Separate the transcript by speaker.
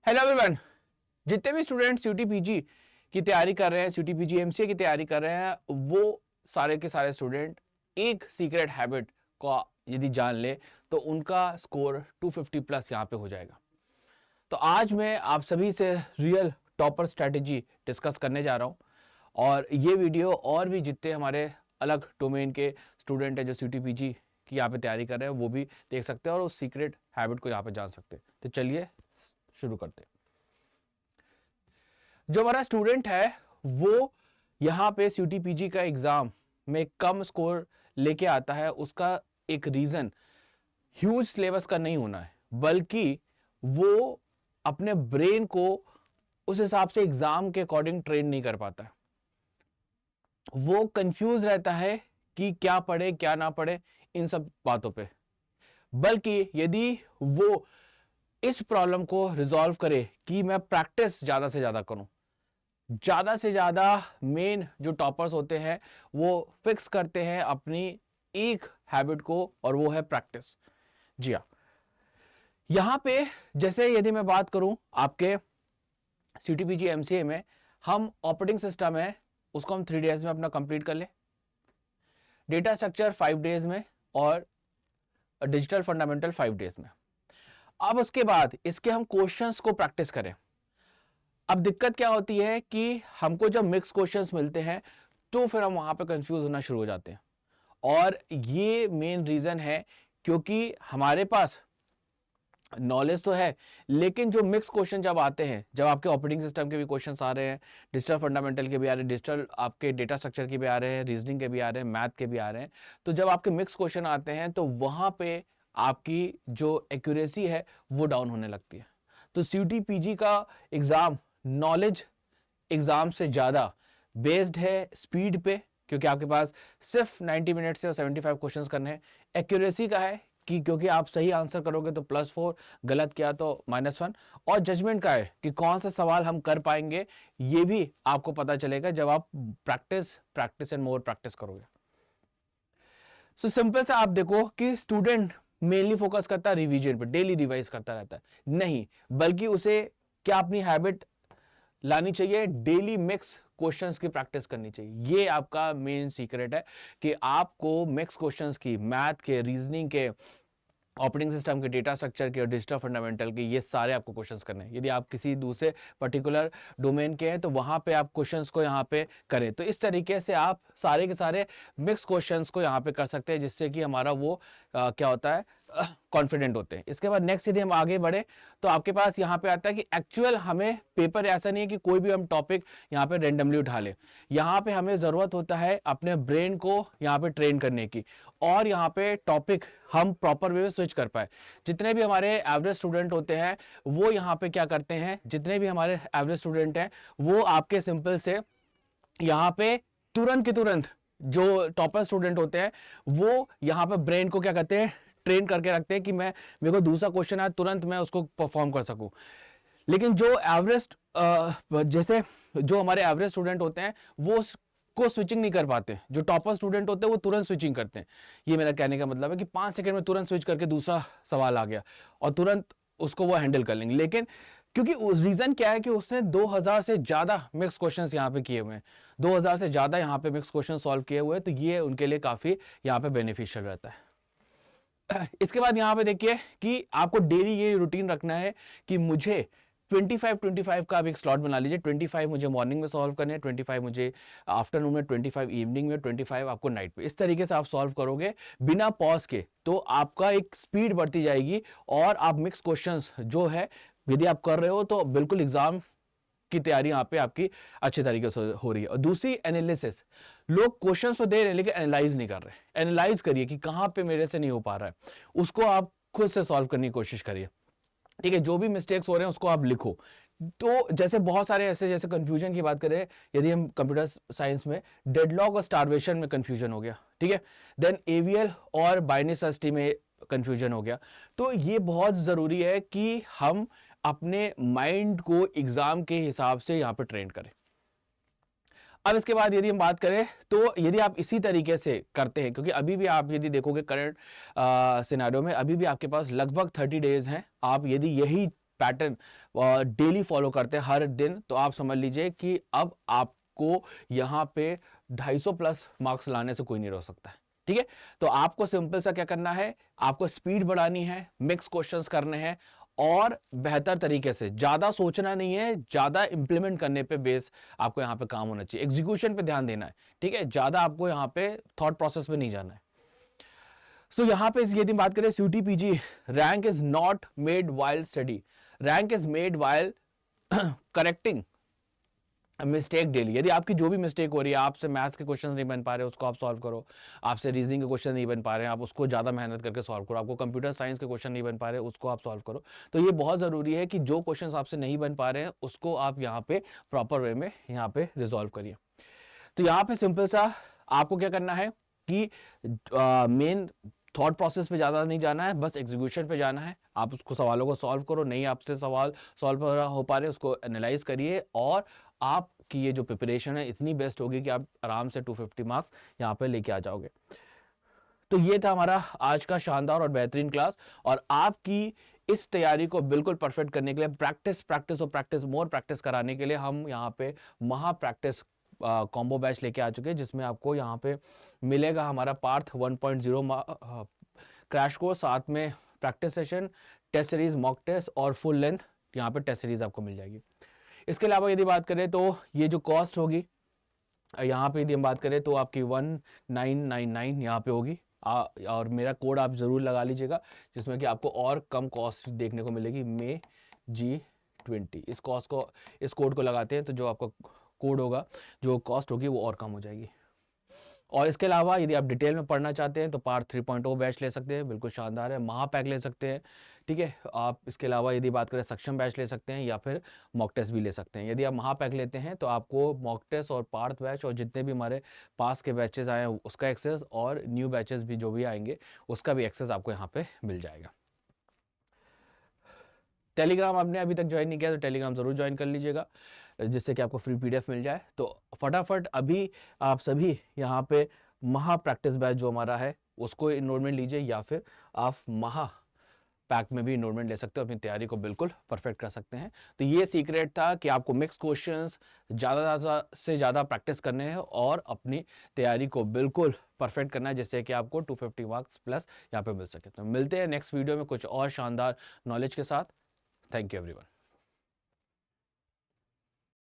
Speaker 1: Hello everyone. जितने भी students यूटीपीजी की तैयारी कर रहे हैं, यूटीपीजी एमसीए की तैयारी कर रहे हैं, वो सारे के सारे स्टूडेंट एक सीक्रेट हैबिट को यदि जान ले तो उनका स्कोर 250 प्लस यहाँ पे हो जाएगा। तो आज मैं आप सभी से रियल टॉपर स्ट्रेटेजी डिस्कस करने जा रहा हूँ और ये वीडियो और भी जितने हमारे अलग डोमेन के स्टूडेंट हैं जो यूटीपीजी की यहाँ पे तैयारी कर रहे हैं वो भी देख सकते हैं और उस सीक्रेट हैबिट को यहाँ पे जान सकते हैं। तो चलिए शुरू करते हैं। जो हमारा स्टूडेंट है वो यहाँ पे यूटीपीजी का एग्जाम में कम स्कोर लेके आता है, उसका एक रीजन ह्यूज सिलेबस का नहीं होना है, बल्कि वो अपने ब्रेन को उस हिसाब से एग्जाम के अकॉर्डिंग ट्रेन नहीं कर पाता है। वो कंफ्यूज रहता है कि क्या पढ़े क्या ना पढ़े इन सब बातों पे। बल्कि यदि वो इस प्रॉब्लम को रिजॉल्व करे कि मैं प्रैक्टिस ज्यादा से ज्यादा करूं, ज्यादा से ज्यादा मेन जो टॉपर्स होते हैं वो फिक्स करते हैं अपनी एक हैबिट को और वो है प्रैक्टिस। जी हाँ, यहां पे जैसे यदि मैं बात करूं आपके सीटीपीजी एमसीए में, हम ऑपरेटिंग सिस्टम है उसको हम 3 डेज में अपना कंप्लीट कर ले, डेटा स्ट्रक्चर 5 डेज में और डिजिटल फंडामेंटल 5 डेज में। अब उसके बाद इसके हम क्वेश्चंस को प्रैक्टिस करें। अब दिक्कत क्या होती है कि हमको जब मिक्स क्वेश्चंस मिलते हैं तो फिर हम वहां पे कंफ्यूज होना शुरू हो जाते हैं और ये मेन रीजन है क्योंकि हमारे पास नॉलेज तो है लेकिन जो मिक्स क्वेश्चन जब आते हैं, जब आपके ऑपरेटिंग सिस्टम के भी क्वेश्चंस आ रहे हैं, डिजिटल फंडामेंटल के भी आ रहे हैं, डिजिटल आपके डेटा स्ट्रक्चर के भी आ रहे हैं, रीजनिंग के भी आ रहे हैं, मैथ के भी आ रहे हैं, तो जब आपके मिक्स क्वेश्चन आते हैं तो वहां पे आपकी जो एक्यूरेसी है वो डाउन होने लगती है। तो सीटीपीजी का एग्जाम नॉलेज एग्जाम से ज्यादा बेस्ड है स्पीड पे, क्योंकि आपके पास सिर्फ 90 मिनट से और 75 क्वेश्चंस करने हैं। एक्यूरेसी का है कि क्योंकि आप सही आंसर करोगे तो +4, गलत किया तो -1। और जजमेंट का है कि कौन सा सवाल हम कर पाएंगे, ये भी आपको पता चलेगा जब आप practice practice and more practice करोगे। सो सिंपल से आप देखो कि स्टूडेंट मेनली फोकस करता है रिवीजन पे, डेली रिवाइज करता रहता है, नहीं बल्कि उसे क्या अपनी हैबिट लानी चाहिए, डेली मिक्स क्वेश्चंस की प्रैक्टिस करनी चाहिए। ये आपका मेन सीक्रेट है कि आपको मिक्स क्वेश्चंस की, मैथ के, रीजनिंग के, ऑपरेटिंग सिस्टम के, डेटा स्ट्रक्चर के और डिजिटल फंडामेंटल के, ये सारे आपको क्वेश्चंस करने हैं। यदि आप किसी दूसरे पर्टिकुलर डोमेन के हैं तो वहां पे आप क्वेश्चंस को यहाँ पे करें। तो इस तरीके से आप सारे के सारे मिक्स क्वेश्चंस को यहाँ पे कर सकते हैं, जिससे कि हमारा वो क्या होता है, कॉन्फिडेंट होते हैं। इसके बाद नेक्स्ट यदि हम आगे बढ़े तो आपके पास यहाँ पे आता है कि एक्चुअल हमें पेपर ऐसा नहीं है कि कोई भी हम टॉपिक यहाँ पे रेंडमली उठा ले। यहाँ पे हमें जरूरत होता है अपने ब्रेन को यहाँ पे ट्रेन करने की और यहाँ पे टॉपिक हम प्रॉपर वे में स्विच कर पाए। जितने भी हमारे एवरेज स्टूडेंट होते हैं वो यहाँ पे क्या करते हैं, जितने भी हमारे एवरेज स्टूडेंट हैं वो आपके सिंपल से यहाँ पे तुरंत के तुरंत, जो टॉपर स्टूडेंट होते हैं वो यहाँ पे ब्रेन को क्या करते हैं, ट्रेन करके रखते हैं कि मैं, मेरे को दूसरा क्वेश्चन आया तुरंत मैं उसको परफॉर्म कर सकूं। लेकिन जो एवरेज जैसे जो हमारे एवरेज स्टूडेंट होते हैं वो को स्विचिंग नहीं कर पाते, जो टॉपर स्टूडेंट होते हैं वो तुरंत स्विचिंग करते हैं। ये मेरा कहने का मतलब है कि 5 सेकंड में तुरंत स्विच करके दूसरा सवाल आ गया और तुरंत उसको वो हैंडल कर लेंगे। लेकिन क्योंकि उस रीजन क्या है कि उसने 2000 से ज्यादा मिक्स क्वेश्चंस यहाँ पे किए हुए हैं, 2000 से ज्यादा यहाँ पे मिक्स क्वेश्चन सॉल्व किए हुए हैं, तो ये उनके लिए काफी यहाँ पे बेनिफिशियल रहता है। इसके बाद यहां पे देखिए कि आपको डेली ये रूटीन रखना है कि मुझे 25 का आप एक स्लॉट बना लीजिए। 25 मुझे मॉर्निंग में सॉल्व करने हैं, 25 मुझे आफ्टरनून में, 25 इवनिंग में, 25 आपको नाइट पे। इस तरीके से आप सॉल्व करोगे बिना पॉज के तो आपका एक स्पीड बढ़ती जाएगी और आप मिक्स क्वेश्चंस जो है यदि आप कर रहे हो तो बिल्कुल एग्जाम की तैयारी यहाँ पे आपकी अच्छे तरीके से हो रही है। और दूसरी एनालिसिस, लोग क्वेश्चंस तो दे रहे हैं लेकिन एनालाइज नहीं कर रहे। एनालाइज करिए कि कहां पे मेरे से नहीं हो पा रहा है, उसको आप खुद से सॉल्व करने की कोशिश करिए। ठीक है, जो भी मिस्टेक्स हो रहे हैं उसको आप लिखो। तो जैसे बहुत सारे ऐसे, जैसे कंफ्यूजन की बात करें, यदि हम कंप्यूटर साइंस में डेडलॉक और स्टारवेशन में कंफ्यूजन हो गया, ठीक है, देन एवीएल और बाइनरी सर्च ट्री में कंफ्यूजन हो गया। तो ये बहुत जरूरी है कि हम अपने माइंड को एग्जाम के हिसाब से यहां पर ट्रेन करें। अब इसके बाद यदि हम बात करें तो यदि आप इसी तरीके से करते हैं, क्योंकि अभी भी आप यदि देखोगे करंट सिनेरियो में अभी भी आपके पास लगभग 30 डेज हैं, आप यदि यही पैटर्न डेली फॉलो करते हैं हर दिन, तो आप समझ लीजिए कि अब आपको यहाँ पे 250 प्लस मार्क्स लाने से कोई नहीं रोक सकता है। ठीक है, तो आपको सिंपल सा क्या करना है, आपको स्पीड बढ़ानी है, मिक्स क्वेश्चंस करने हैं और बेहतर तरीके से, ज्यादा सोचना नहीं है, ज्यादा इंप्लीमेंट करने पे बेस आपको यहां पे काम होना चाहिए, एग्जीक्यूशन पे ध्यान देना है। ठीक है, ज्यादा आपको यहां पे थॉट प्रोसेस पे नहीं जाना है। सो यहां पे यदि बात करें CUT-PG, rank is not made while study, rank is made while correcting mistake daily. यदि आपकी जो भी मिस्टेक हो रही है, आपसे मैथ्स के क्वेश्चंस नहीं बन पा रहे, उसको आप सॉल्व करो, आपसे रीजनिंग के क्वेश्चन नहीं बन पा रहे हैं, आप उसको ज़्यादा मेहनत करके सॉल्व करो, आपको कंप्यूटर साइंस के क्वेश्चन नहीं बन पा रहे, उसको आप सॉल्व करो। तो ये बहुत ज़रूरी है कि जो क्वेश्चन आपसे नहीं बन पा रहे हैं उसको आप यहाँ पे प्रॉपर वे में यहाँ पे रिजॉल्व करिए। तो यहाँ पे सिंपल सा आपको क्या करना है कि मेन थॉट प्रोसेस पे ज़्यादा नहीं जाना है, बस एग्जीक्यूशन पे जाना है। आप उसको सवालों को सॉल्व करो, नहीं आपसे सवाल सॉल्व हो पा रहे उसको एनालाइज करिए, और आपकी ये जो प्रिपरेशन है इतनी बेस्ट होगी कि आप आराम से 250 मार्क्स यहाँ पे लेके आ जाओगे। तो ये था हमारा आज का शानदार और बेहतरीन क्लास, और आपकी इस तैयारी को बिल्कुल परफेक्ट करने के लिए, प्रैक्टिस प्रैक्टिस और प्रैक्टिस मोर प्रैक्टिस कराने के लिए हम यहाँ पे महा प्रैक्टिस कॉम्बो बैच लेके आ चुके हैं, जिसमें आपको यहाँ पे मिलेगा हमारा पार्थ 1.0 क्रैश कोर्स, साथ में practice session, test series, mock test और फुल लेंथ यहाँ पे टेस्ट सीरीज आपको मिल जाएगी। इसके अलावा यदि बात करें तो ये जो कॉस्ट होगी यहाँ पे यदि हम बात करें तो आपकी 1999 यहाँ पे होगी, और मेरा कोड आप जरूर लगा लीजिएगा, जिसमें कि आपको और कम कॉस्ट देखने को मिलेगी, मे G20। इस कोड को लगाते हैं तो जो आपका कोड होगा, जो कॉस्ट होगी वो और कम हो जाएगी। और इसके अलावा यदि आप डिटेल में पढ़ना चाहते हैं तो पार्ट 3.0 बैच ले सकते हैं, बिल्कुल शानदार है, महापैक ले सकते हैं। ठीक है, आप इसके अलावा यदि बात करें सक्षम बैच ले सकते हैं, या फिर मॉक टेस्ट भी ले सकते हैं। यदि आप महापैक लेते हैं तो आपको मॉक टेस्ट और पार्थ बैच और जितने भी हमारे पास के बैचेस आए हैं उसका एक्सेस, और न्यू बैचेस भी जो भी आएंगे उसका भी एक्सेस आपको यहाँ पे मिल जाएगा। टेलीग्राम आपने अभी तक ज्वाइन नहीं किया तो टेलीग्राम जरूर ज्वाइन कर लीजिएगा, जिससे कि आपको फ्री PDF मिल जाए। तो फटाफट अभी आप सभी यहाँ पे महा प्रैक्टिस बैच जो हमारा है उसको इनरोलमेंट लीजिए, या फिर आप महा पैक में भी इनरोलमेंट ले सकते हो, अपनी तैयारी को बिल्कुल परफेक्ट कर सकते हैं। तो ये सीक्रेट था कि आपको मिक्स क्वेश्चंस ज़्यादा से ज़्यादा प्रैक्टिस करने हैं और अपनी तैयारी को बिल्कुल परफेक्ट करना है, जिससे कि आपको 250 मार्क्स प्लस यहाँ पे मिल सके। तो मिलते हैं नेक्स्ट वीडियो में कुछ और शानदार नॉलेज के साथ। Thank you everyone.